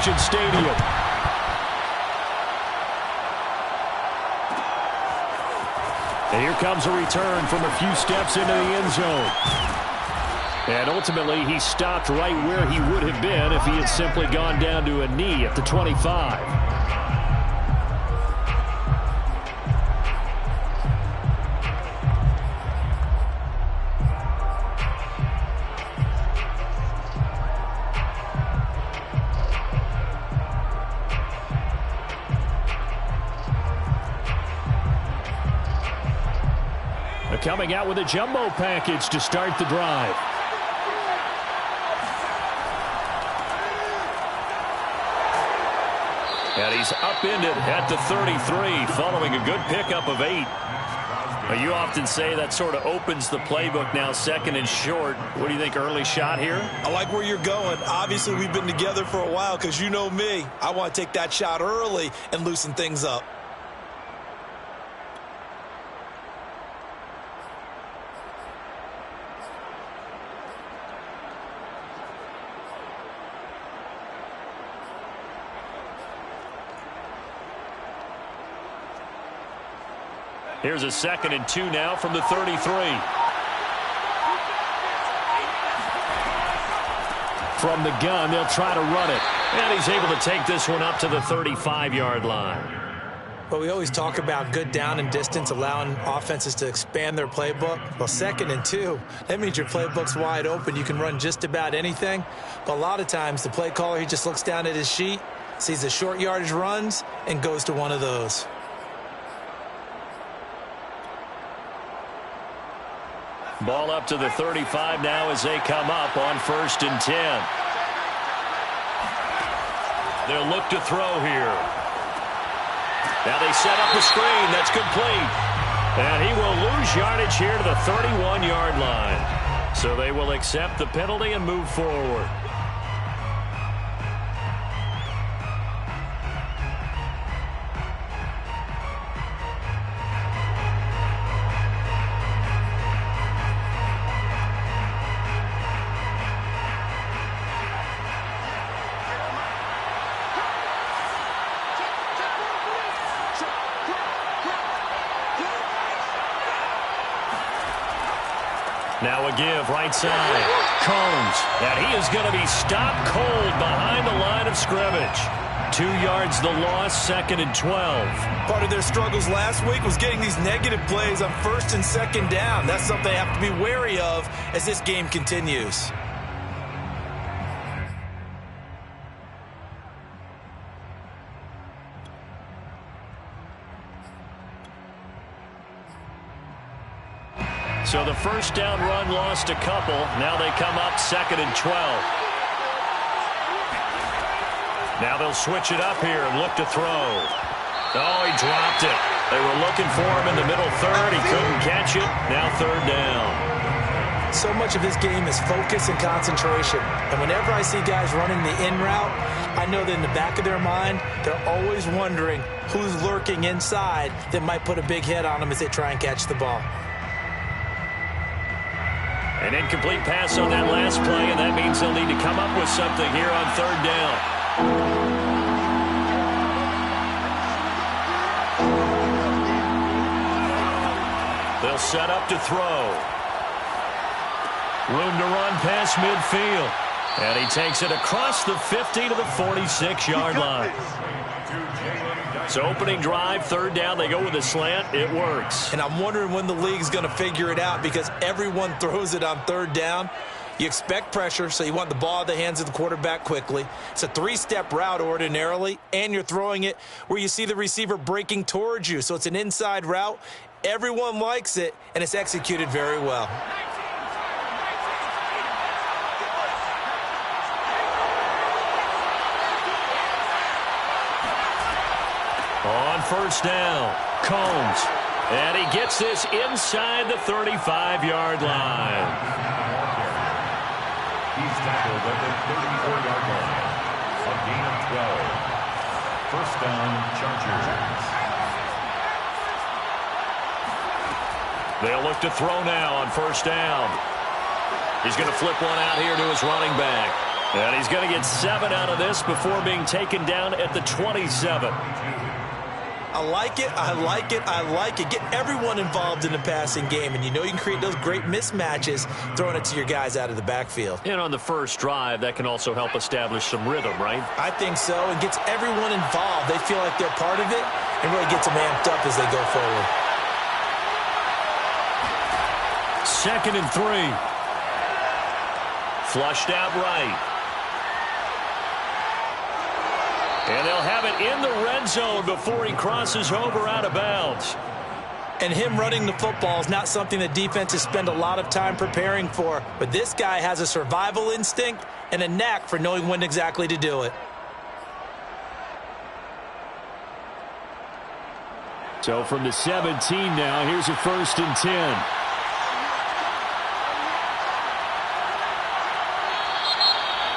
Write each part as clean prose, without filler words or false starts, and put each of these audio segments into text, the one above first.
Allegiant Stadium. And here comes a return from a few steps into the end zone. And ultimately, he stopped right where he would have been if he had simply gone down to a knee at the 25. Coming out with a jumbo package to start the drive. And he's upended at the 33 following a good pickup of 8. Now, you often say that sort of opens the playbook now, second and short. What do you think, early shot here? I like where you're going. Obviously, we've been together for a while because you know me. I want to take that shot early and loosen things up. Here's a 2nd and 2 now from the 33. From the gun, they'll try to run it. And he's able to take this one up to the 35-yard line. Well, we always talk about good down and distance, allowing offenses to expand their playbook. Well, 2nd and 2, that means your playbook's wide open. You can run just about anything. But a lot of times, the play caller, he just looks down at his sheet, sees the short yardage runs, and goes to one of those. Ball up to the 35 now as they come up on 1st and 10. They'll look to throw here. Now they set up a screen. That's complete. And he will lose yardage here to the 31-yard line. So they will accept the penalty and move forward. Now a give right side. Combs. And he is going to be stopped cold behind the line of scrimmage. 2 yards the loss, 2nd and 12. Part of their struggles last week was getting these negative plays on 1st and 2nd down. That's something they have to be wary of as this game continues. So the first down run lost a couple. Now they come up 2nd and 12. Now they'll switch it up here and look to throw. Oh, he dropped it. They were looking for him in the middle third. He couldn't catch it. Now 3rd down. So much of this game is focus and concentration. And whenever I see guys running the in route, I know that in the back of their mind, they're always wondering who's lurking inside that might put a big hit on them as they try and catch the ball. An incomplete pass on that last play, and that means they'll need to come up with something here on 3rd down. They'll set up to throw. Room to run past midfield. And he takes it across the 50 to the 46-yard line. So opening drive, 3rd down, they go with a slant. It works. And I'm wondering when the league's going to figure it out because everyone throws it on 3rd down. You expect pressure, so you want the ball in the hands of the quarterback quickly. It's a 3-step route ordinarily, and you're throwing it where you see the receiver breaking towards you. So it's an inside route. Everyone likes it, and it's executed very well. On 1st down, Combs. And he gets this inside the 35-yard line. He's tackled at the 34-yard line. A gain of 12. 1st down, Chargers. They'll look to throw now on 1st down. He's going to flip one out here to his running back. And he's going to get 7 out of this before being taken down at the 27. I like it, I like it, I like it. Get everyone involved in the passing game, and you know you can create those great mismatches throwing it to your guys out of the backfield. And on the first drive, that can also help establish some rhythm, right? I think so. It gets everyone involved. They feel like they're part of it, and really gets them amped up as they go forward. 2nd and 3. Flushed out right. And they'll have it in the red zone before he crosses over out of bounds. And him running the football is not something that defenses spend a lot of time preparing for. But this guy has a survival instinct and a knack for knowing when exactly to do it. So from the 17 now, here's a 1st and 10.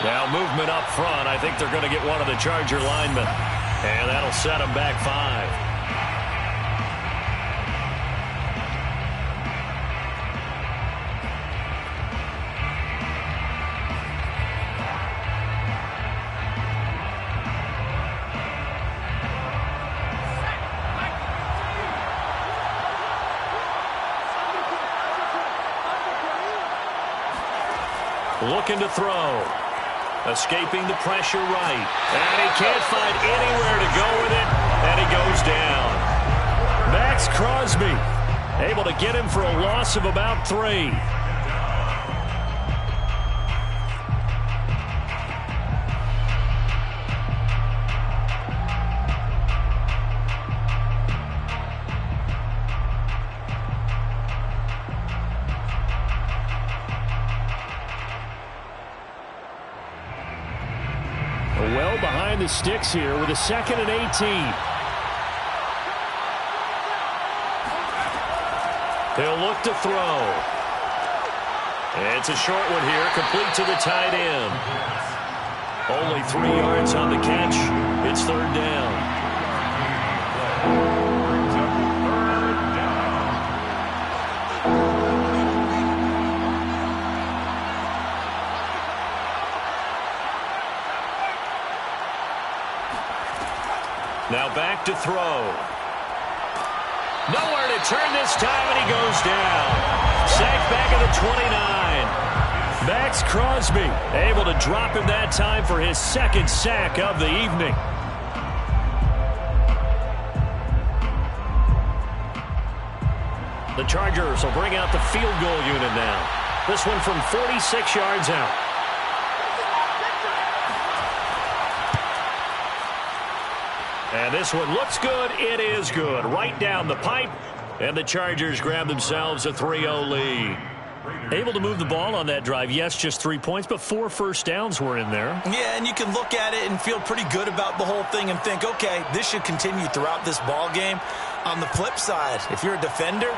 Now movement up front. I think they're going to get one of the Charger linemen. And that'll set them back 5. Looking to throw. Escaping the pressure right. And he can't find anywhere to go with it. And he goes down. Maxx Crosby able to get him for a loss of about 3. Well behind the sticks here with a 2nd and 18. He'll look to throw. It's a short one here, complete to the tight end. Only 3 yards on the catch. It's 3rd down. Now back to throw. Nowhere to turn this time, and he goes down. Sacked back at the 29. Maxx Crosby able to drop him that time for his 2nd sack of the evening. The Chargers will bring out the field goal unit now. This one from 46 yards out. And this one looks good. It is good. Right down the pipe. And the Chargers grab themselves a 3-0 lead. Able to move the ball on that drive. Yes, just 3 points, but 4 first downs were in there. Yeah, and you can look at it and feel pretty good about the whole thing and think, okay, this should continue throughout this ball game. On the flip side, if you're a defender,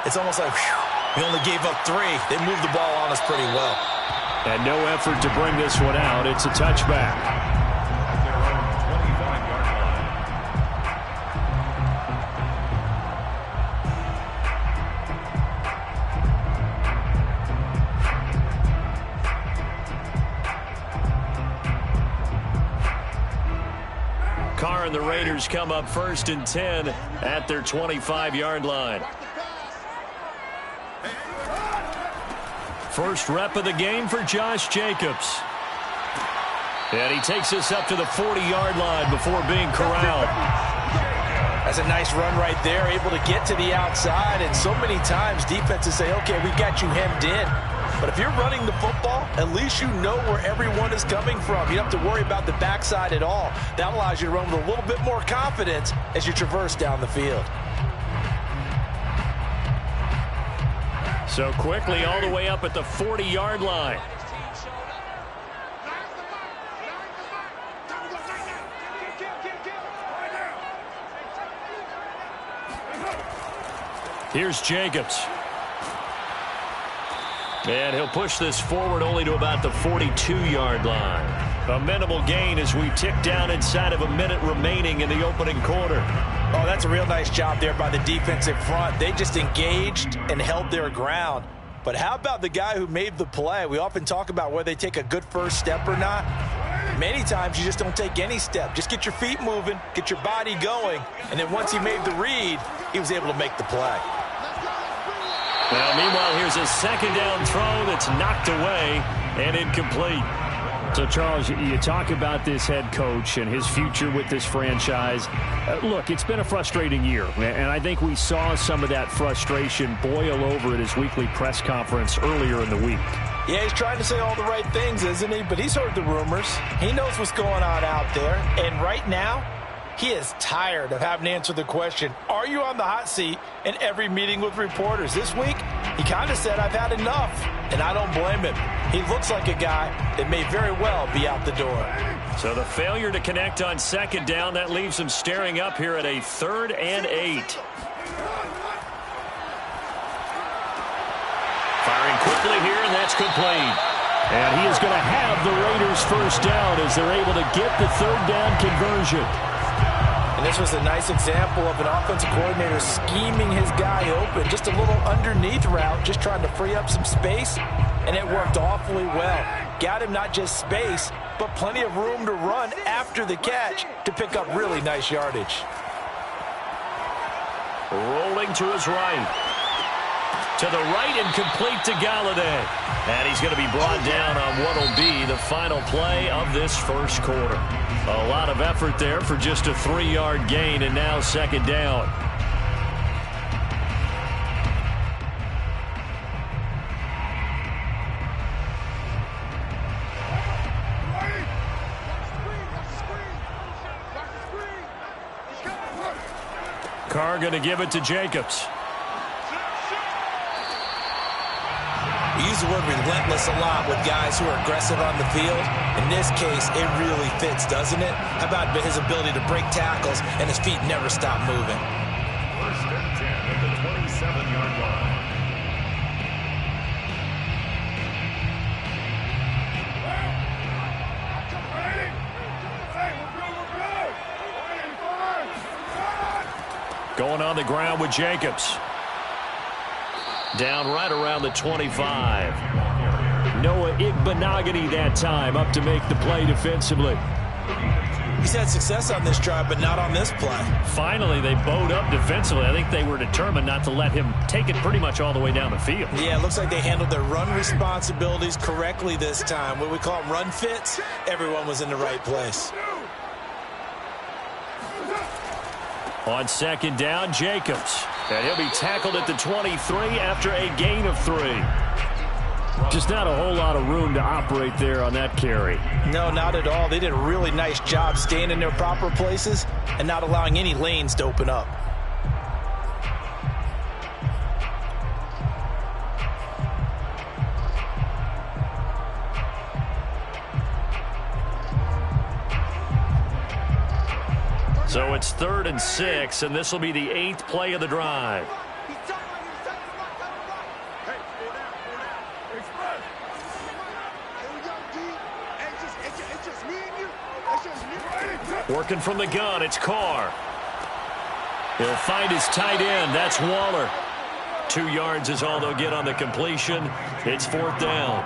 it's almost like, whew, we only gave up 3. They moved the ball on us pretty well. And no effort to bring this one out. It's a touchback. Carr and the Raiders come up 1st and 10 at their 25-yard line. First rep of the game for Josh Jacobs. And he takes us up to the 40-yard line before being corralled. That's a nice run right there, able to get to the outside. And so many times defenses say, okay, we got you hemmed in. But if you're running the football, at least you know where everyone is coming from. You don't have to worry about the backside at all. That allows you to run with a little bit more confidence as you traverse down the field. So quickly all the way up at the 40-yard line. Here's Jacobs. And he'll push this forward only to about the 42-yard line. A minimal gain as we tick down inside of a minute remaining in the opening quarter. Oh, that's a real nice job there by the defensive front. They just engaged and held their ground. But how about the guy who made the play? We often talk about whether they take a good first step or not. Many times you just don't take any step. Just get your feet moving, get your body going, and then once he made the read, he was able to make the play. Well, meanwhile, here's a second down throw that's knocked away and incomplete. So, Charles, you talk about this head coach and his future with this franchise. Look, it's been a frustrating year, and I think we saw some of that frustration boil over at his weekly press conference earlier in the week. Yeah, he's trying to say all the right things, isn't he? But he's heard the rumors. He knows what's going on out there. And right now, he is tired of having to answer the question, are you on the hot seat in every meeting with reporters? This week, he kind of said, I've had enough. And I don't blame him. He looks like a guy that may very well be out the door. So the failure to connect on second down, that leaves him staring up here at a 3rd and 8. Firing quickly here, and that's complete. And he is going to have the Raiders first down as they're able to get the 3rd down conversion. And this was a nice example of an offensive coordinator scheming his guy open. Just a little underneath route, just trying to free up some space, and it worked awfully well. Got him not just space, but plenty of room to run after the catch to pick up really nice yardage. Rolling to his right. To the right and complete to Galladay. And he's going to be brought down on what will be the final play of this first quarter. A lot of effort there for just a 3-yard gain, and now second down. Carr going to give it to Jacobs. We use the word relentless a lot with guys who are aggressive on the field. In this case, it really fits, doesn't it? How about his ability to break tackles and his feet never stop moving? 1st and 10 at the 27-yard line. Going on the ground with Jacobs. Down right around the 25. Noah Igbenogany that time up to make the play defensively. He's had success on this drive, but not on this play. Finally, they bowed up defensively. I think they were determined not to let him take it pretty much all the way down the field. Yeah, it looks like they handled their run responsibilities correctly this time. What we call them run fits, everyone was in the right place. On second down, Jacobs. And he'll be tackled at the 23 after a gain of 3. Just not a whole lot of room to operate there on that carry. No, not at all. They did a really nice job staying in their proper places and not allowing any lanes to open up. So it's 3rd and 6, and this will be the 8th play of the drive. Working from the gun, it's Carr. He'll find his tight end. That's Waller. 2 yards is all they'll get on the completion. It's 4th down.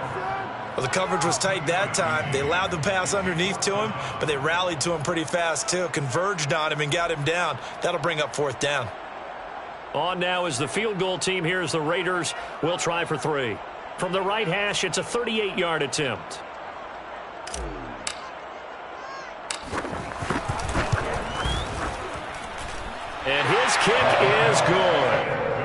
Well, the coverage was tight that time. They allowed the pass underneath to him, but they rallied to him pretty fast, too. Converged on him and got him down. That'll bring up 4th down. On now is the field goal team. Here's the Raiders. We'll try for 3. From the right hash, it's a 38-yard attempt. And his kick is good.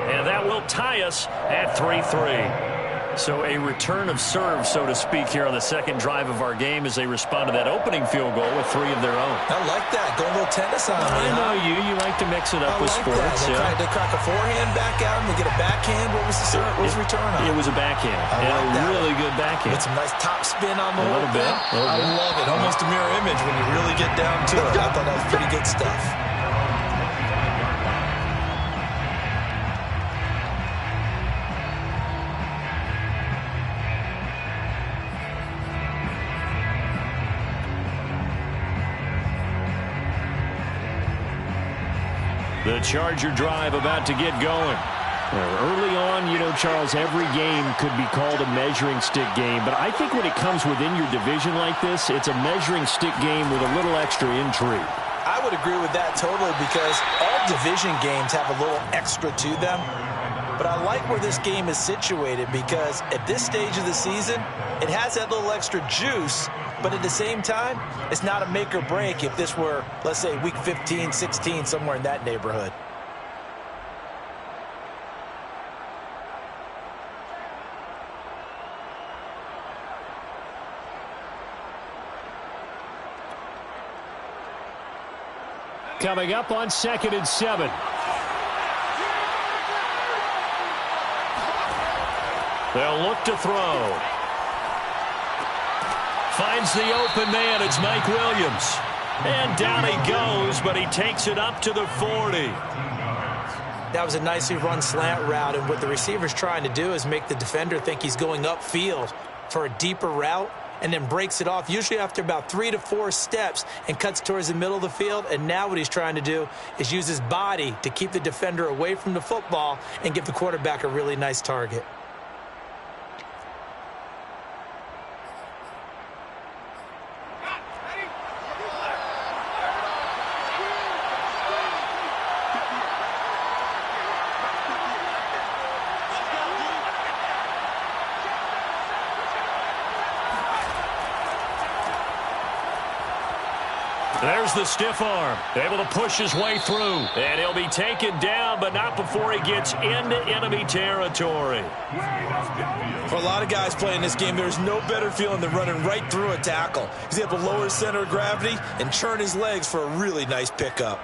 And that will tie us at 3-3. So a return of serve, so to speak, here on the second drive of our game as they respond to that opening field goal with 3 of their own. I like that. Go a little tennis on me. I know you. You like to mix it up with sports. They crack a forehand back out and they get a backhand. What was the return on? It was a backhand. And a really good backhand. With some nice top spin on the a little bit. I love it. Almost a mirror image when you really get down to it. I thought that was pretty good stuff. The Charger drive about to get going. Early on, you know, Charles, every game could be called a measuring stick game. But I think when it comes within your division like this, it's a measuring stick game with a little extra intrigue. I would agree with that totally because all division games have a little extra to them. But I like where this game is situated because at this stage of the season, it has that little extra juice. But at the same time, it's not a make or break if this were, let's say, week 15, 16, somewhere in that neighborhood. Coming up on 2nd and 7. They'll look to throw. Finds the open man. It's Mike Williams. And down he goes, but he takes it up to the 40. That was a nicely run slant route, and what the receiver's trying to do is make the defender think he's going upfield for a deeper route, and then breaks it off, usually after about 3 to 4 steps, and cuts towards the middle of the field. And now what he's trying to do is use his body to keep the defender away from the football and give the quarterback a really nice target. There's the stiff arm, able to push his way through. And he'll be taken down, but not before he gets into enemy territory. For a lot of guys playing this game, there's no better feeling than running right through a tackle. He's able to lower his center of gravity and churn his legs for a really nice pickup.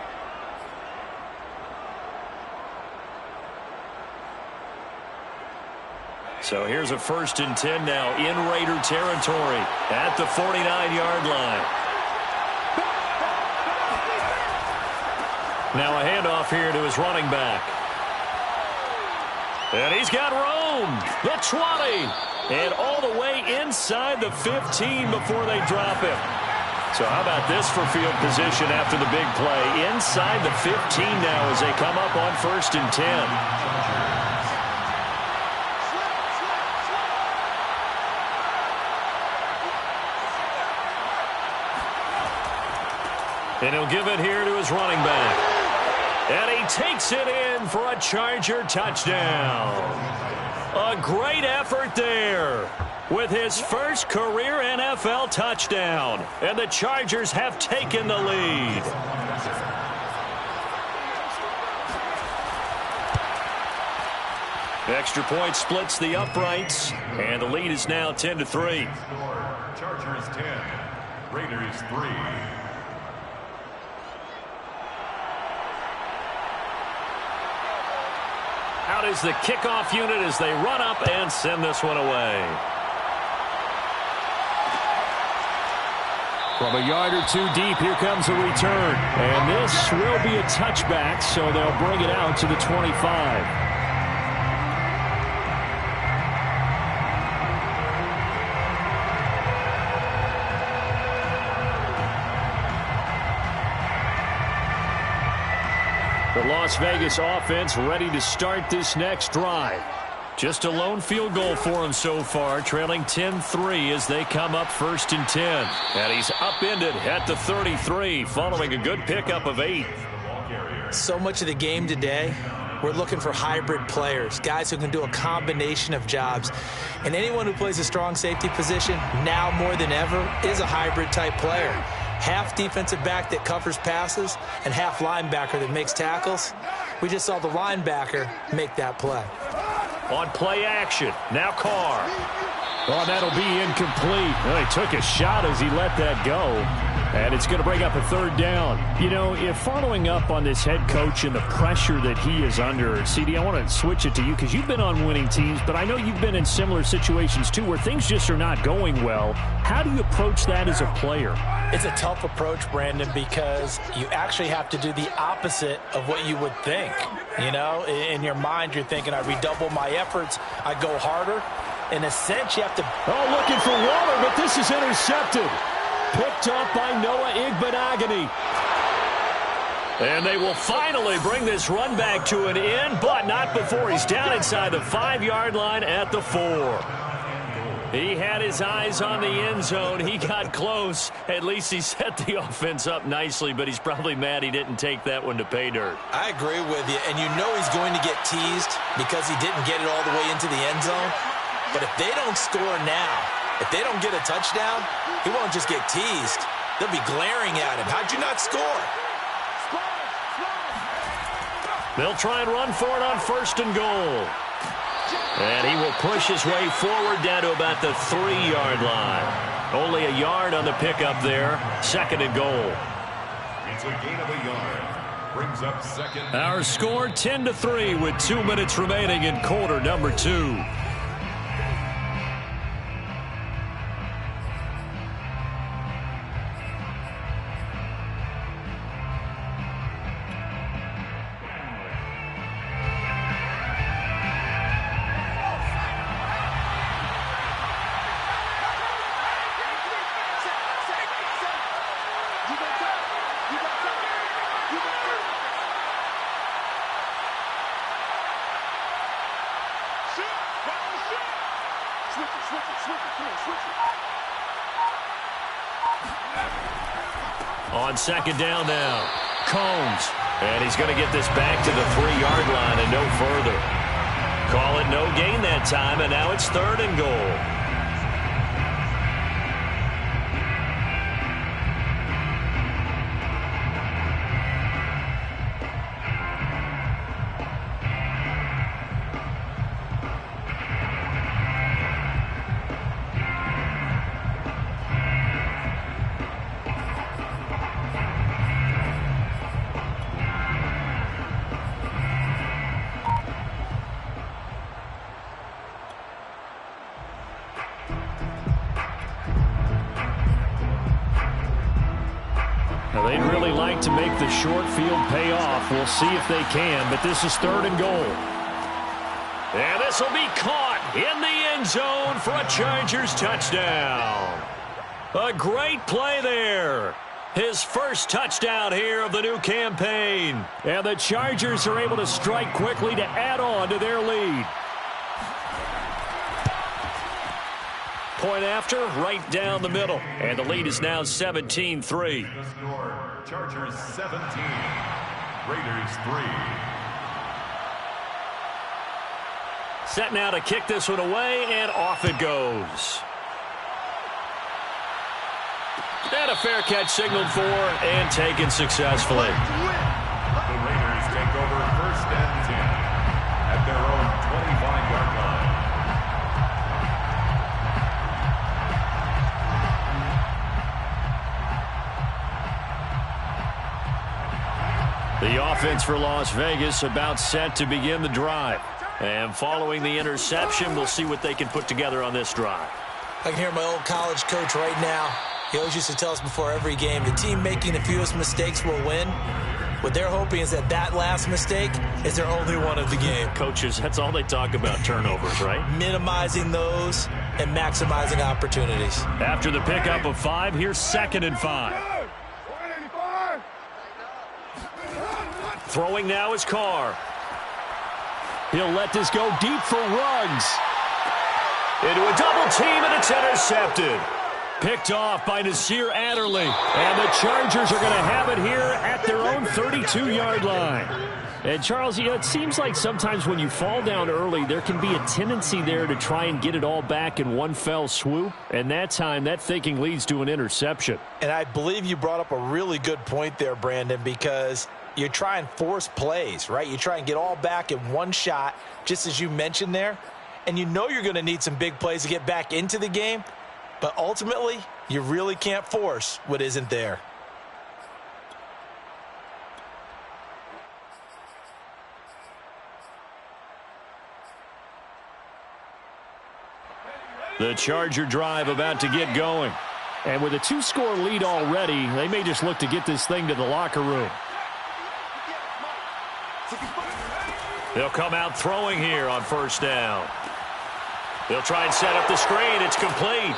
So here's a 1st and 10 now in Raider territory at the 49-yard line. Now a handoff here to his running back. And he's got room. The 20. And all the way inside the 15 before they drop him. So how about this for field position after the big play? Inside the 15 now as they come up on 1st and 10. And he'll give it here to his running back. And he takes it in for a Charger touchdown. A great effort there with his first career NFL touchdown. And the Chargers have taken the lead. Extra point splits the uprights. And the lead is now 10-3. Chargers 10, Raiders 3. Out is the kickoff unit as they run up and send this one away. From a yard or two deep, here comes a return. And this will be a touchback, so they'll bring it out to the 25. The Las Vegas offense ready to start this next drive. Just a lone field goal for them so far, trailing 10-3 as they come up 1st and 10. And he's upended at the 33 following a good pickup of 8. So much of the game today, we're looking for hybrid players, guys who can do a combination of jobs. And anyone who plays a strong safety position, now more than ever, is a hybrid type player. Half defensive back that covers passes and half linebacker that makes tackles. We just saw the linebacker make that play. On play action, now Carr. Oh, that'll be incomplete. Well, he took a shot as he let that go. And it's going to bring up a 3rd down. You know, if following up on this head coach and the pressure that he is under, CD, I want to switch it to you because you've been on winning teams, but I know you've been in similar situations too where things just are not going well. How do you approach that as a player? It's a tough approach, Brandon, because you actually have to do the opposite of what you would think. You know, in your mind, you're thinking, I redouble my efforts, I go harder. In a sense, you have to... Oh, looking for Waller, but this is intercepted. Picked up by Noah Igbinoghene. And they will finally bring this run back to an end, but not before he's down inside the 5-yard line at the 4. He had his eyes on the end zone. He got close. At least he set the offense up nicely, but he's probably mad he didn't take that one to pay dirt. I agree with you, and you know he's going to get teased because he didn't get it all the way into the end zone. But if they don't score now, if they don't get a touchdown, he won't just get teased. They'll be glaring at him. How'd you not score? They'll try and run for it on 1st and goal. And he will push his way forward down to about the 3-yard line. Only a yard on the pickup there. 2nd and goal. It's a gain of a yard. Brings up 2nd. Our score 10-3 with 2 minutes remaining in quarter number 2. On 2nd down now, Combs. And he's going to get this back to the 3-yard line and no further. Call it no gain that time, and now it's 3rd and goal. They'd really like to make the short field pay off. We'll see if they can, but this is 3rd and goal. And this will be caught in the end zone for a Chargers touchdown. A great play there. His first touchdown here of the new campaign. And the Chargers are able to strike quickly to add on to their lead. Point after, right down the middle. And the lead is now 17-3. The score, Chargers 17, Raiders 3. Set now to kick this one away, and off it goes. And a fair catch signaled for and taken successfully. The Raiders take over 1st and 10 at their own 25-yard line. The offense for Las Vegas about set to begin the drive. And following the interception, we'll see what they can put together on this drive. I can hear my old college coach right now. He always used to tell us before every game, the team making the fewest mistakes will win. What they're hoping is that last mistake is their only one of the game. Coaches, that's all they talk about, turnovers, right? Minimizing those and maximizing opportunities. After the pickup of 5, here's 2nd and 5. Throwing now is Carr. He'll let this go deep for Ruggs. Into a double team, and it's intercepted. Picked off by Nasir Adderley. And the Chargers are going to have it here at their own 32-yard line. And, Charles, it seems like sometimes when you fall down early, there can be a tendency there to try and get it all back in one fell swoop. And that time, that thinking leads to an interception. And I believe you brought up a really good point there, Brandon, because you try and force plays, right? You try and get all back in one shot, just as you mentioned there. And you know you're going to need some big plays to get back into the game. But ultimately, you really can't force what isn't there. The Charger drive about to get going. And with a 2-score lead already, they may just look to get this thing to the locker room. They'll come out throwing here on 1st down. They'll try and set up the screen. It's complete.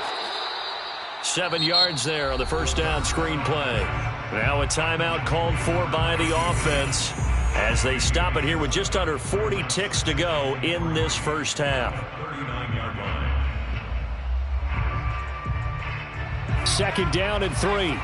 7 yards there on the 1st down screen play. Now a timeout called for by the offense as they stop it here with just under 40 ticks to go in this first half. 39-yard line. Second down and 3.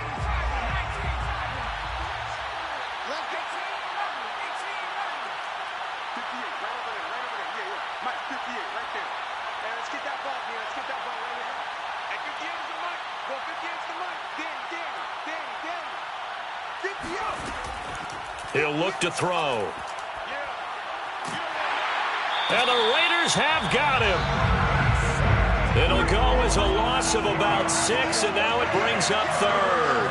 He'll look to throw. And the Raiders have got him. It'll go as a loss of about 6, and now it brings up third.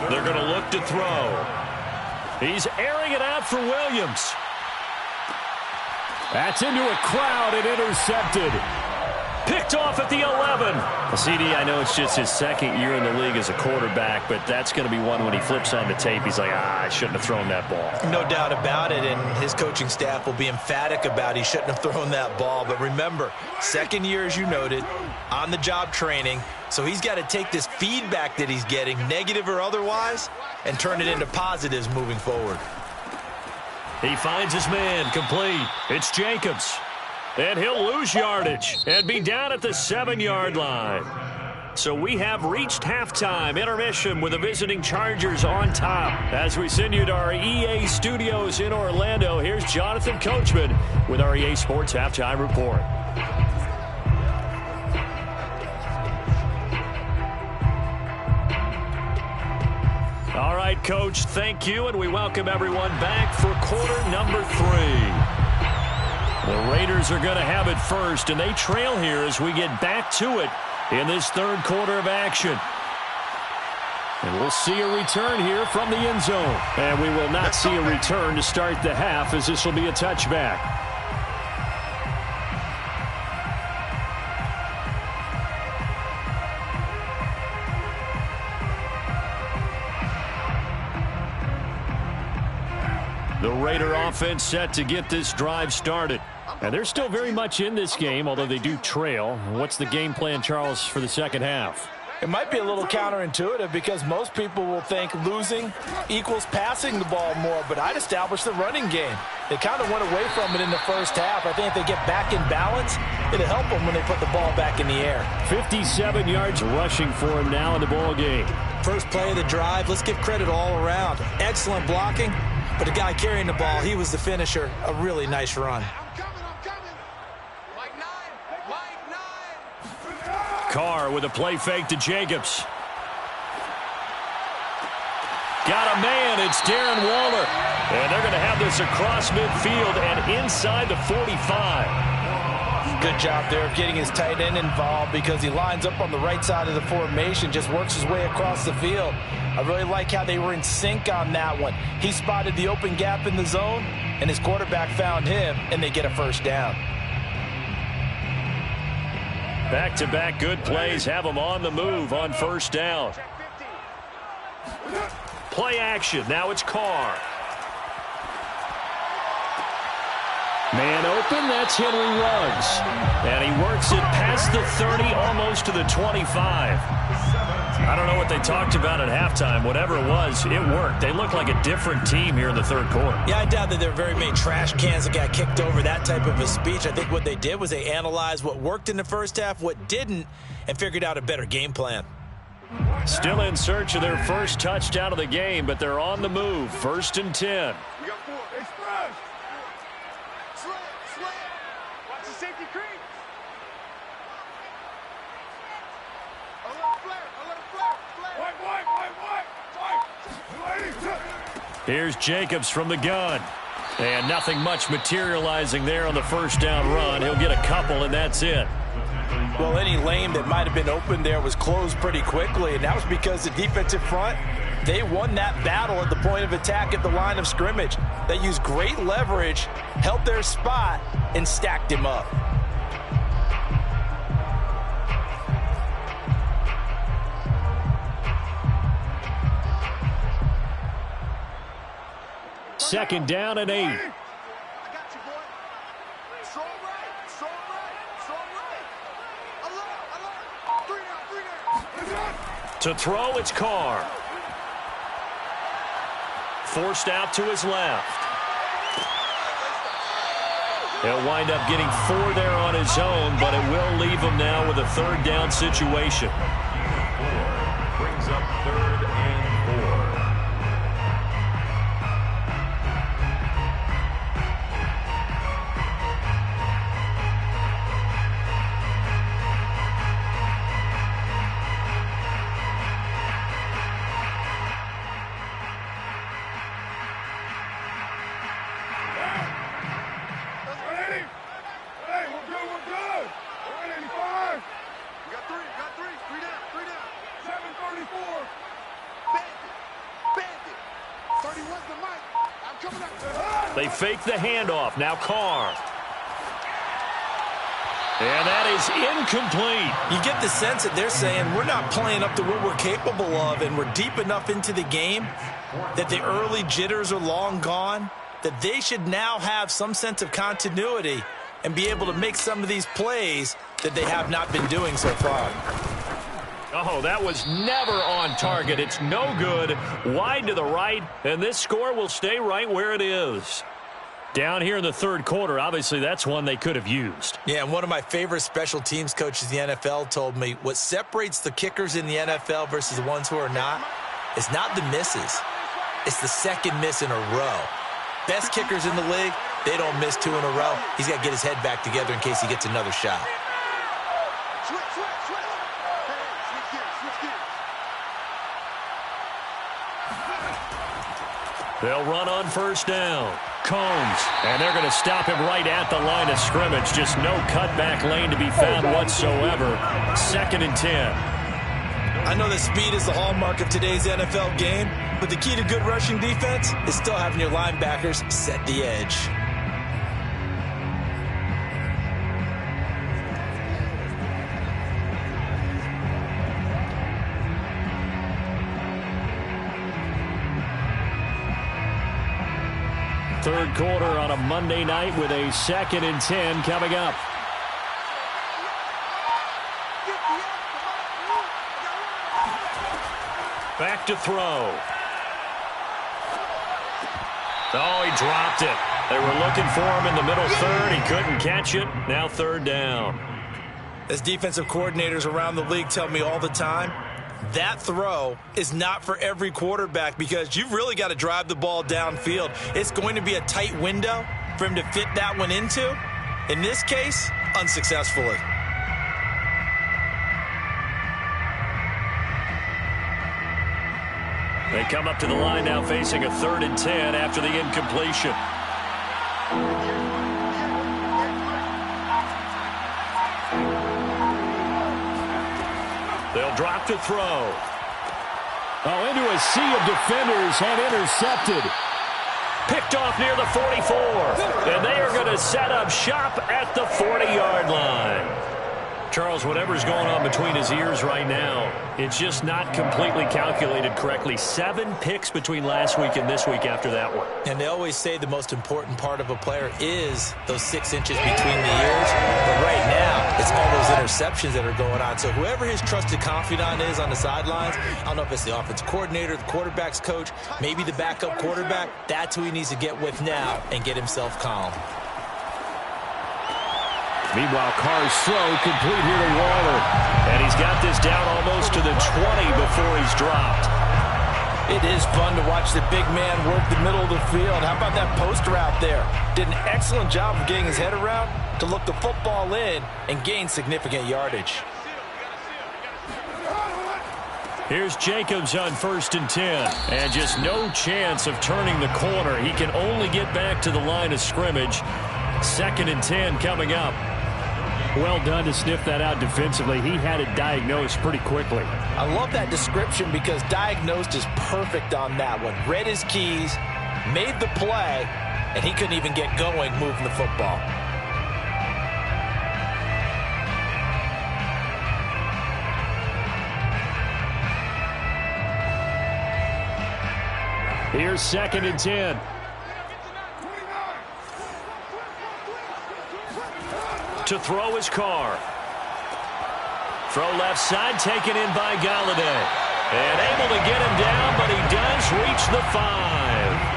They're going to look to throw. He's airing it out for Williams. That's into a crowd and intercepted. Picked off at the 11. CD, I know it's just his second year in the league as a quarterback, but that's going to be one when he flips on the tape. He's like, I shouldn't have thrown that ball. No doubt about it, and his coaching staff will be emphatic about he shouldn't have thrown that ball. But remember, second year, as you noted, on-the-job training, so he's got to take this feedback that he's getting, negative or otherwise, and turn it into positives moving forward. He finds his man, complete. It's Jacobs. And he'll lose yardage and be down at the 7-yard line. So we have reached halftime intermission with the visiting Chargers on top. As we send you to our EA studios in Orlando, here's Jonathan Coachman with our EA Sports Halftime Report. All right, Coach, thank you, and we welcome everyone back for quarter number 3. The Raiders are going to have it first, and they trail here as we get back to it in this third quarter of action. And we'll see a return here from the end zone. And we will not see a return to start the half, as this will be a touchback. The Raider offense set to get this drive started. And they're still very much in this game, although they do trail. What's the game plan, Charles, for the second half? It might be a little counterintuitive because most people will think losing equals passing the ball more, but I'd establish the running game. They kind of went away from it in the first half. I think if they get back in balance, it'll help them when they put the ball back in the air. 57 yards rushing for him now in the ball game. First play of the drive, let's give credit all around. Excellent blocking, but the guy carrying the ball, he was the finisher. A really nice run. Carr with a play fake to Jacobs. Got a man. It's Darren Waller. And they're going to have this across midfield and inside the 45. Good job there of getting his tight end involved because he lines up on the right side of the formation, just works his way across the field. I really like how they were in sync on that one. He spotted the open gap in the zone, and his quarterback found him, and they get a first down. Back-to-back good plays have them on the move on first down. Play action. Now it's Carr. Man open, that's Henry Ruggs. And he works it past the 30, almost to the 25. I don't know what they talked about at halftime. Whatever it was, it worked. They look like a different team here in the third quarter. Yeah, I doubt that there are very many trash cans that got kicked over, that type of a speech. I think what they did was they analyzed what worked in the first half, what didn't, and figured out a better game plan. Still in search of their first touchdown of the game, but they're on the move. 1st and 10. We got 4. Express. Slant. Watch the safety creep. Here's Jacobs from the gun. And nothing much materializing there on the first down run. He'll get a couple, and that's it. Well, any lane that might have been open there was closed pretty quickly, and that was because the defensive front, they won that battle at the point of attack at the line of scrimmage. They used great leverage, held their spot, and stacked him up. Second down and 8. I got you, boy. Strong right. Alert. 3 down. To throw, it's Carr. forced out to his left. He'll wind up getting 4 there on his own, but it will leave him now with a third down situation. 4 brings up 3rd and 4. They fake the handoff. Now Carr. And that is incomplete. You get the sense that they're saying we're not playing up to what we're capable of, and we're deep enough into the game that the early jitters are long gone, that they should now have some sense of continuity and be able to make some of these plays that they have not been doing so far. Oh, that was never on target. It's no good. Wide to the right, and this score will stay right where it is. Down here in the third quarter, obviously that's one they could have used. Yeah, and one of my favorite special teams coaches in the NFL told me what separates the kickers in the NFL versus the ones who are not is not the misses. It's the second miss in a row. Best kickers in the league, they don't miss 2 in a row. He's got to get his head back together in case he gets another shot. They'll run on first down. Combs, and they're going to stop him right at the line of scrimmage. Just no cutback lane to be found whatsoever. 2nd and 10. I know that speed is the hallmark of today's NFL game, but the key to good rushing defense is still having your linebackers set the edge. Third quarter on a Monday night with a 2nd and 10 coming up. Back to throw. Oh, he dropped it. They were looking for him in the middle third. He couldn't catch it. Now 3rd down. As defensive coordinators around the league tell me all the time, that throw is not for every quarterback because you've really got to drive the ball downfield. It's going to be a tight window for him to fit that one into. In this case, unsuccessfully. They come up to the line now facing a 3rd and 10 after the incompletion. They'll drop to throw. Oh, into a sea of defenders and intercepted. Picked off near the 44. And they are going to set up shop at the 40-yard line. Charles, whatever's going on between his ears right now, it's just not completely calculated correctly. 7 picks between last week and this week after that one. And they always say the most important part of a player is those 6 inches between the ears. But right now, it's all those interceptions that are going on. So whoever his trusted confidant is on the sidelines, I don't know if it's the offensive coordinator, the quarterback's coach, maybe the backup quarterback, that's who he needs to get with now and get himself calm. Meanwhile, Carr's throw complete here to Waller. And he's got this down almost to the 20 before he's dropped. It is fun to watch the big man work the middle of the field. How about that post route there? Did an excellent job of getting his head around to look the football in and gain significant yardage. Here's Jacobs on 1st and 10. And just no chance of turning the corner. He can only get back to the line of scrimmage. 2nd and 10 coming up. Well done to sniff that out defensively. He had it diagnosed pretty quickly. I love that description because diagnosed is perfect on that one. Read his keys, made the play, and he couldn't even get going moving the football. Here's 2nd and 10. To throw his Carr. Throw left side, taken in by Golladay. And able to get him down, but he does reach the 5.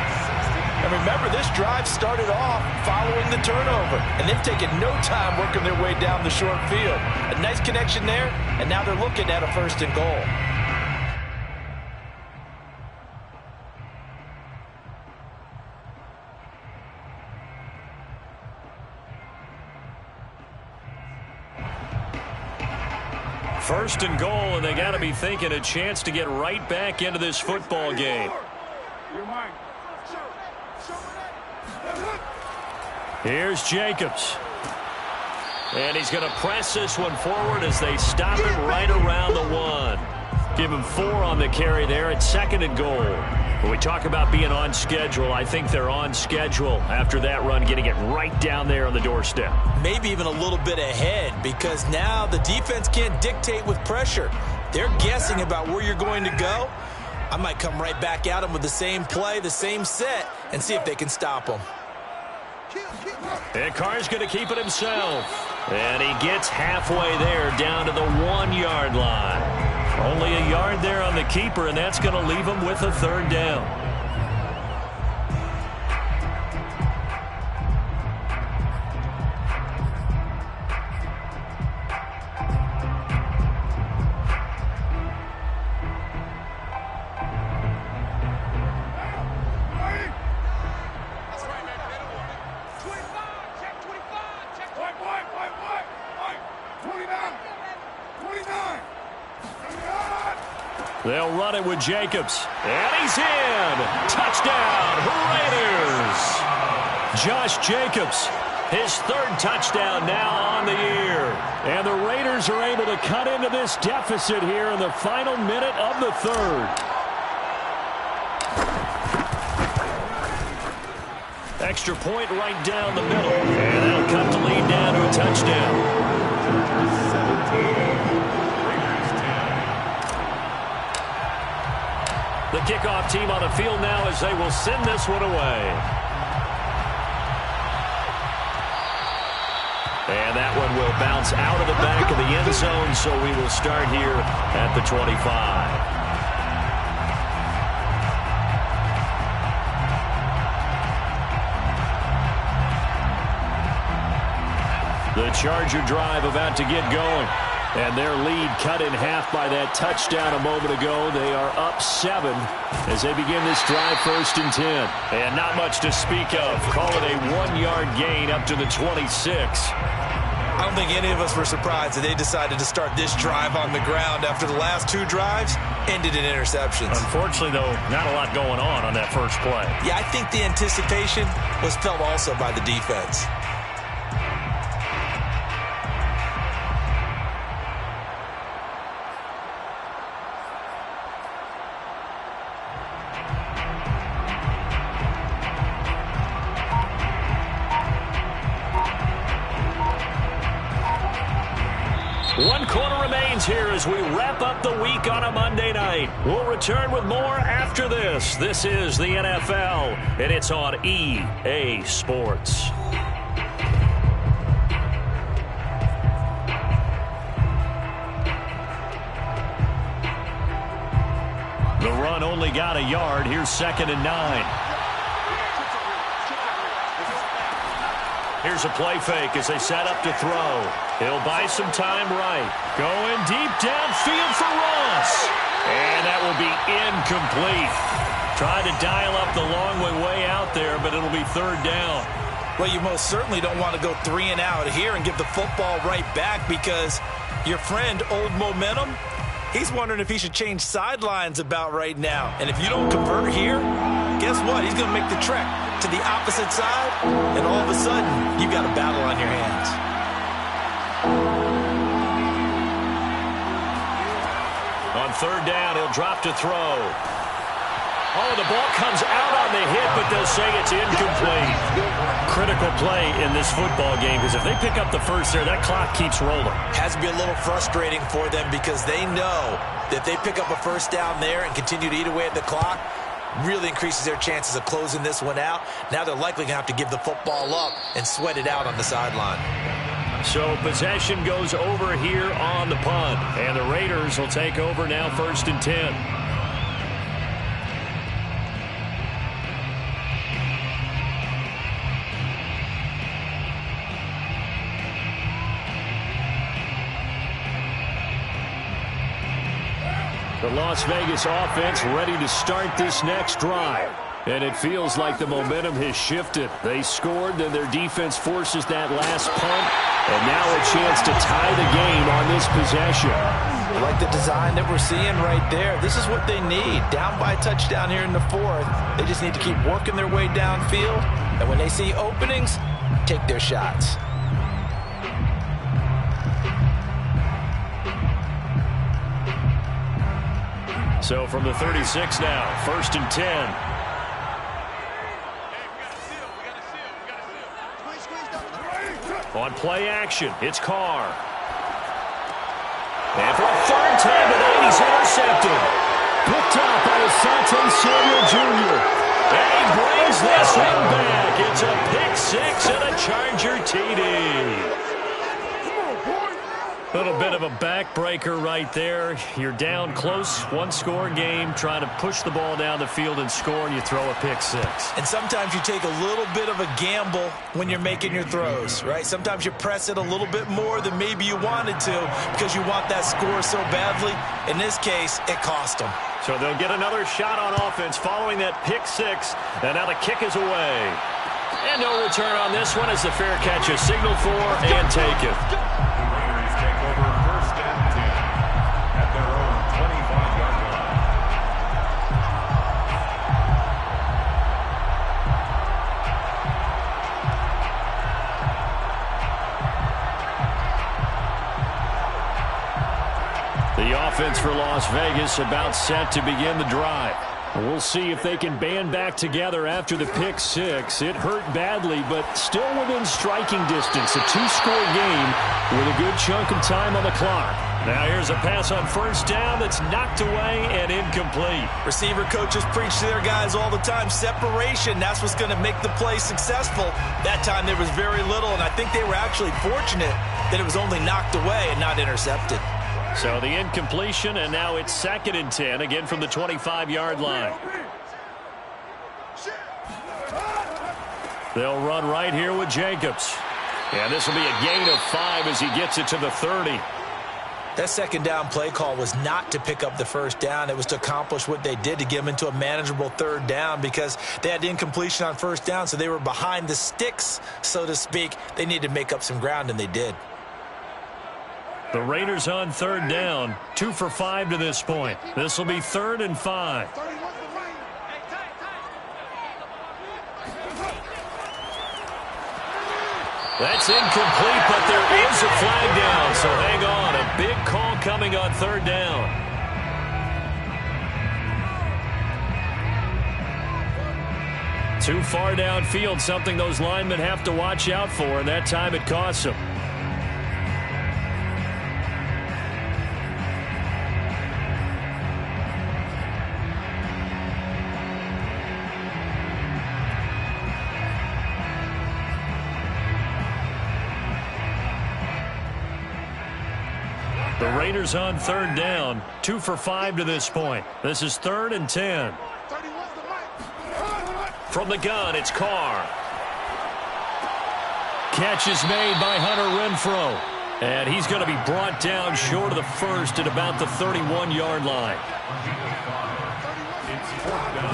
And remember, this drive started off following the turnover, and they've taken no time working their way down the short field. A nice connection there, and now they're looking at a 1st and goal. First and goal, and they got to be thinking a chance to get right back into this football game. Here's Jacobs. And he's going to press this one forward as they stop it right around the 1. Give him 4 on the carry there at 2nd and goal. When we talk about being on schedule, I think they're on schedule after that run, getting it right down there on the doorstep. Maybe even a little bit ahead, because now the defense can't dictate with pressure. They're guessing about where you're going to go. I might come right back at them with the same play, the same set, and see if they can stop them. And Carr's going to keep it himself. And he gets halfway there down to the 1-yard line. Only a yard there on the keeper, and that's going to leave him with a 3rd down. They'll run it with Jacobs. And he's in. Touchdown, Raiders. Josh Jacobs, his 3rd touchdown now on the year. And the Raiders are able to cut into this deficit here in the final minute of the 3rd. Extra point right down the middle. And that'll cut the lead down to a touchdown. The kickoff team on the field now as they will send this one away. And that one will bounce out of the back of the end zone, so we will start here at the 25. The Charger drive about to get going. And their lead cut in half by that touchdown a moment ago. They are up 7 as they begin this drive 1st and 10. And not much to speak of. Call it a 1-yard gain up to the 26. I don't think any of us were surprised that they decided to start this drive on the ground after the last 2 drives ended in interceptions. Unfortunately, though, not a lot going on that first play. Yeah, I think the anticipation was felt also by the defense. One quarter remains here as we wrap up the week on a Monday night. We'll return with more after this. This is the NFL, and it's on EA Sports. The run only got a yard. Here's 2nd and 9. Here's a play fake as they set up to throw. He'll buy some time right. Going deep downfield for Ross. And that will be incomplete. Tried to dial up the long way out there, but it'll be 3rd down. Well, you most certainly don't want to go 3 and out here and give the football right back, because your friend, Old Momentum, he's wondering if he should change sidelines about right now. And if you don't convert here, guess what? He's going to make the trek to the opposite side, and all of a sudden, you've got a battle on your hands. On 3rd down, he'll drop to throw. Oh, the ball comes out on the hit, but they'll say it's incomplete. Critical play in this football game, because if they pick up the first there, that clock keeps rolling. Has to be a little frustrating for them, because they know that they pick up a 1st down there and continue to eat away at the clock, really increases their chances of closing this one out. Now they're likely going to have to give the football up and sweat it out on the sideline. So possession goes over here on the punt, and the Raiders will take over now 1st and 10. The Las Vegas offense ready to start this next drive. And it feels like the momentum has shifted. They scored, then their defense forces that last punt. And now a chance to tie the game on this possession. I like the design that we're seeing right there. This is what they need. Down by a touchdown here in the fourth. They just need to keep working their way downfield. And when they see openings, take their shots. So from the 36 now, 1st and 10. On play action, it's Carr. And for a third time today, he's intercepted. Picked up by Asante Samuel Jr. And he brings this one back. It's a pick six and a Charger TD. A little bit of a backbreaker right there. You're down close, one-score game, trying to push the ball down the field and score, and you throw a pick six. And sometimes you take a little bit of a gamble when you're making your throws, right? Sometimes you press it a little bit more than maybe you wanted to because you want that score so badly. In this case, it cost them. So they'll get another shot on offense following that pick six, and now the kick is away. And no return on this one as the fair catch is signaled for and taken. The offense for Las Vegas about set to begin the drive. We'll see if they can band back together after the pick six. It hurt badly, but still within striking distance. A two-score game with a good chunk of time on the clock. Now here's a pass on first down that's knocked away and incomplete. Receiver coaches preach to their guys all the time. Separation, that's what's going to make the play successful. That time there was very little, and I think they were actually fortunate that it was only knocked away and not intercepted. So the incompletion, and now it's 2nd and 10, again from the 25-yard line. They'll run right here with Jacobs. And this will be a gain of 5 as he gets it to the 30. That second down play call was not to pick up the first down. It was to accomplish what they did, to get them into a manageable third down, because they had incompletion on first down, so they were behind the sticks, so to speak. They needed to make up some ground, and they did. The Raiders on third down, 2 for 5 to this point. This will be 3rd and 5. That's incomplete, but there is a flag down, so hang on. A big call coming on third down. Too far downfield, something those linemen have to watch out for, and that time it costs them. The Raiders on third down, 2 for 5 to this point. This is 3rd and 10. From the gun, it's Carr. Catch is made by Hunter Renfrow. And he's going to be brought down short of the first at about the 31-yard line.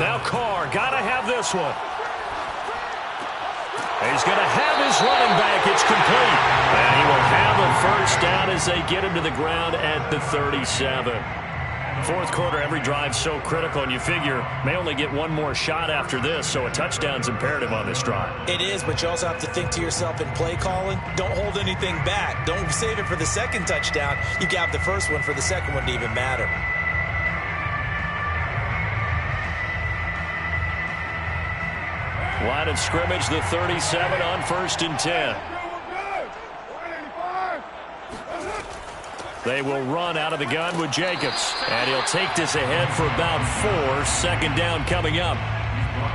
Now Carr, got to have this one. He's going to have his running back. It's complete. And he will have a first down as they get him to the ground at the 37. Fourth quarter, every drive so critical, and you figure may only get one more shot after this, so a touchdown's imperative on this drive. It is, but you also have to think to yourself in play calling, don't hold anything back. Don't save it for the second touchdown. You can have the first one for the second one to even matter. Line of scrimmage, the 37 on 1st and 10. They will run out of the gun with Jacobs. And he'll take this ahead for about 4. Second down coming up.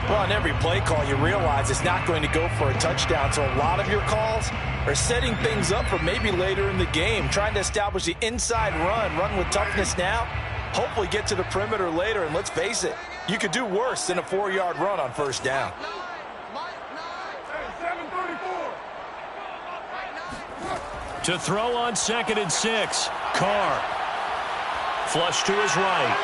Well, on every play call, you realize it's not going to go for a touchdown. So a lot of your calls are setting things up for maybe later in the game, trying to establish the inside run with toughness now, hopefully get to the perimeter later. And let's face it, you could do worse than a 4-yard run on first down. To throw on 2nd and 6, Carr. Flush to his right.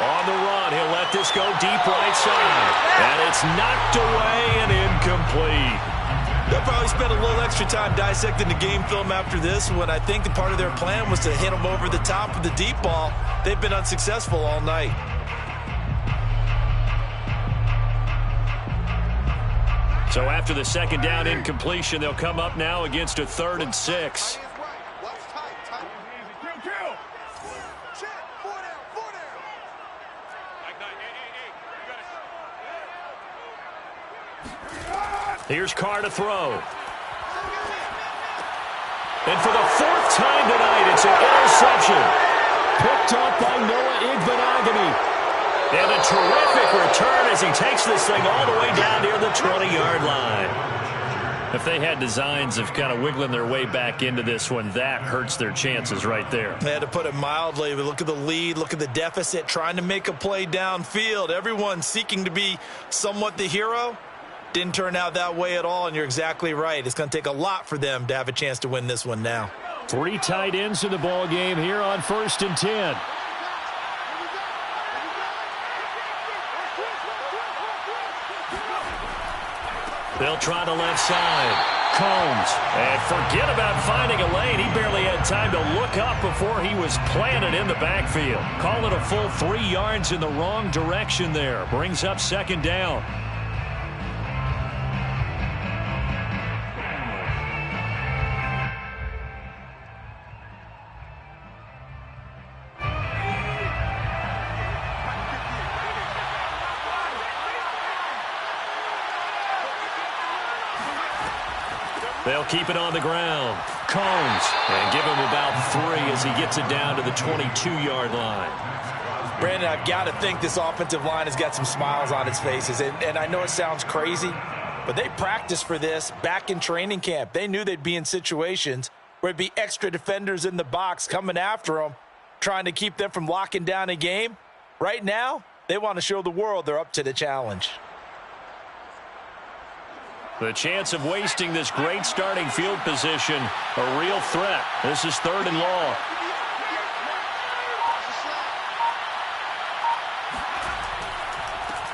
On the run, he'll let this go deep right side. And it's knocked away and incomplete. They'll probably spend a little extra time dissecting the game film after this one. I think the part of their plan was to hit them over the top of the deep ball. They've been unsuccessful all night. So after the second down incompletion, they'll come up now against a 3rd and 6. Here's Carr to throw. And for the 4th time tonight, it's an interception. Picked up by Noah Igbinoghene. And a terrific return as he takes this thing all the way down near the 20-yard line. If they had designs of kind of wiggling their way back into this one, that hurts their chances right there. They had to put it mildly. Look at the lead, look at the deficit, trying to make a play downfield. Everyone seeking to be somewhat the hero. Didn't turn out that way at all, and you're exactly right. It's going to take a lot for them to have a chance to win this one now. 3 tight ends in the ball game here on 1st and 10. They'll try the left side. Combs. And forget about finding a lane. He barely had time to look up before he was planted in the backfield. Call it a full 3 yards in the wrong direction there. Brings up 2nd down. They'll keep it on the ground. Combs. And give him about 3 as he gets it down to the 22-yard line. Brandon, I've got to think this offensive line has got some smiles on its faces. And I know it sounds crazy, but they practiced for this back in training camp. They knew they'd be in situations where it'd be extra defenders in the box coming after them, trying to keep them from locking down a game. Right now, they want to show the world they're up to the challenge. The chance of wasting this great starting field position, a real threat. This is 3rd and long.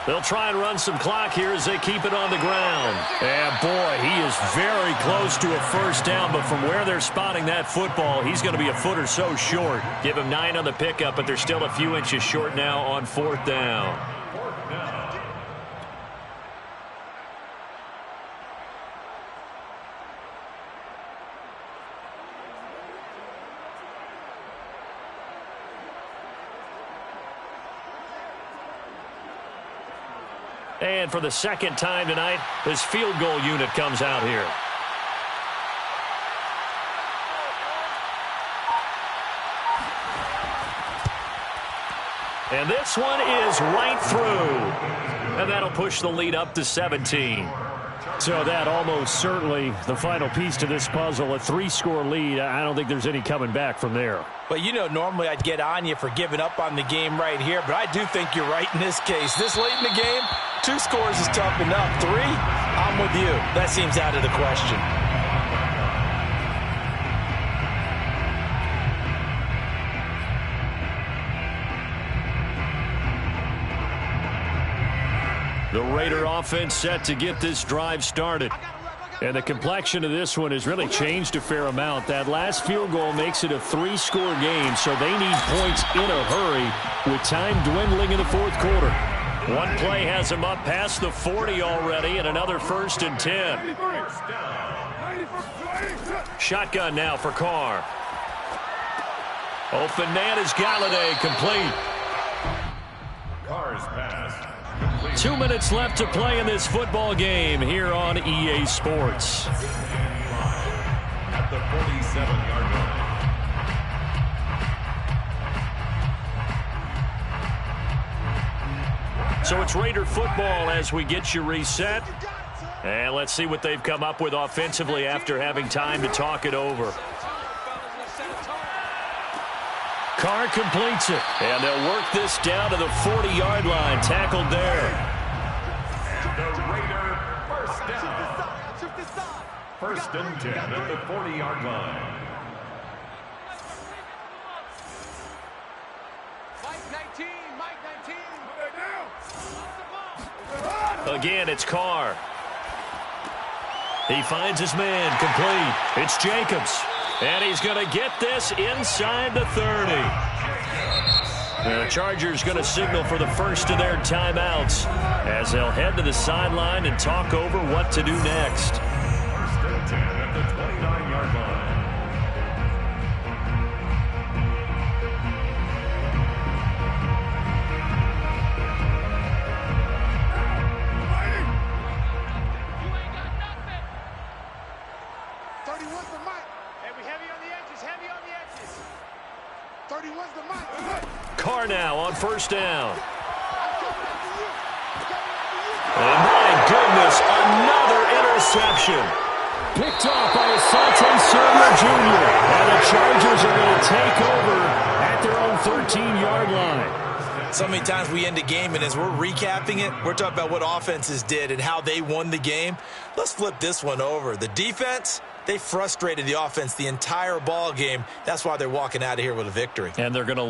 They'll try and run some clock here as they keep it on the ground. And boy, he is very close to a 1st down, but from where they're spotting that football, he's going to be a foot or so short. Give him 9 on the pickup, but they're still a few inches short now on 4th down. And for the 2nd time tonight, this field goal unit comes out here. And this one is right through. And that'll push the lead up to 17. So that almost certainly the final piece to this puzzle, a 3-score lead. I don't think there's any coming back from there. But you know, normally I'd get on you for giving up on the game right here, but I do think you're right in this case. This late in the game, 2 scores is tough enough. 3, I'm with you. That seems out of the question. The Raider offense set to get this drive started. And the complexion of this one has really changed a fair amount. That last field goal makes it a 3-score game, so they need points in a hurry with time dwindling in the 4th quarter. One play has them up past the 40 already, and another 1st and 10. Shotgun now for Carr. Open man is Galladay, complete. Carr's pass. 2 minutes left to play in this football game here on EA Sports. At the 47-yard line. So it's Raider football as we get you reset. And let's see what they've come up with offensively after having time to talk it over. Carr completes it. And they'll work this down to the 40-yard line. Tackled there. And the Raider first down. 1st and 10 at the 40-yard line. Mike 19. Again, it's Carr. He finds his man, complete. It's Jacobs. And he's going to get this inside the 30. The Chargers going to signal for the first of their timeouts as they'll head to the sideline and talk over what to do next. First and 10 at the 29-yard line. Carr now on first down. And my goodness, another interception. Picked off by Asante Samuel Jr. And the Chargers are going to take over at their own 13-yard line. So many times we end a game, and as we're recapping it, we're talking about what offenses did and how they won the game. Let's flip this one over. The defense, they frustrated the offense the entire ball game. That's why they're walking out of here with a victory. And they're going to